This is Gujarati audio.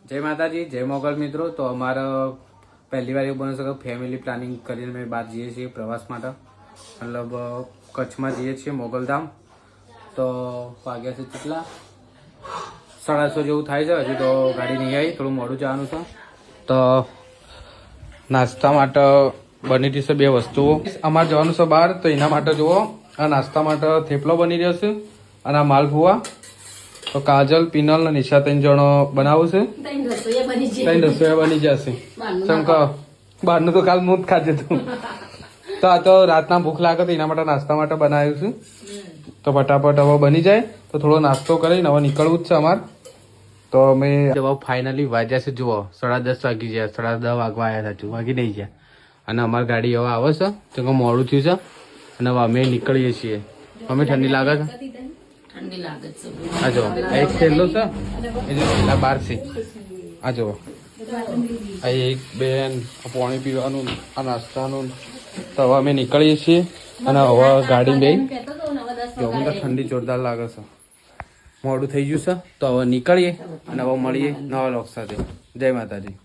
જય માતાજી, જય મોગલ મિત્રો. તો અમારા પહેલી વાર એવું બને છે કે ફેમિલી પ્લાનિંગ કરીને અમે બહાર જઈએ છીએ પ્રવાસ માટે. મતલબ કચ્છમાં જઈએ છીએ મોગલધામ. તો વાગ્યા છે કેટલા 6:30 જેવું થાય છે. હજુ તો ગાડી નહીં આવી, થોડું મોડું જવાનું છે. તો નાસ્તા માટે બની રહી છે બે વસ્તુઓ. અમારે જવાનું છે બહાર, તો એના માટે જુઓ આ નાસ્તા માટે થેપલો બની રહ્યો છે અને આ માલપુઆ. તો કાજલ, પિનલ અને નિશા 3 જણો બનાવું છે. 3 રસોઈયા બની જશે. શંકર બહારનું તો કાલ હું જ ખાધું હતું. તો આ તો રાતના ભૂખ લાગે તો એના માટે નાસ્તા માટે બનાવ્યું છે. તો ફટાફટ હવે બની જાય તો થોડો નાસ્તો કરીને હવે નીકળવું જ છે અમારે. તો અમે ફાઇનલી વાગ્યા છે જુઓ 10:30 વાગી ગયા. 10:30 વાગવા આવ્યા સાચું, વાગી નહીં ગયા. અને અમારી ગાડી હવે આવે છે તો મોડું થયું છે અને હવે અમે નીકળીએ છીએ. અમે ઠંડી લાગે છે. આ જો એક થેલો છે એ જો પેલા 12 છે. આ જો આ એક બેન પાણી પીવાનું આ નાસ્તાનું. તો હવે અમે નીકળીએ છીએ અને હવે ગાડી બે જો મને ઠંડી જોરદાર લાગે છે. મોડું થઈ ગયું છે તો હવે નીકળીએ અને હવે મળીએ નવા લોક સાથે. જય માતાજી.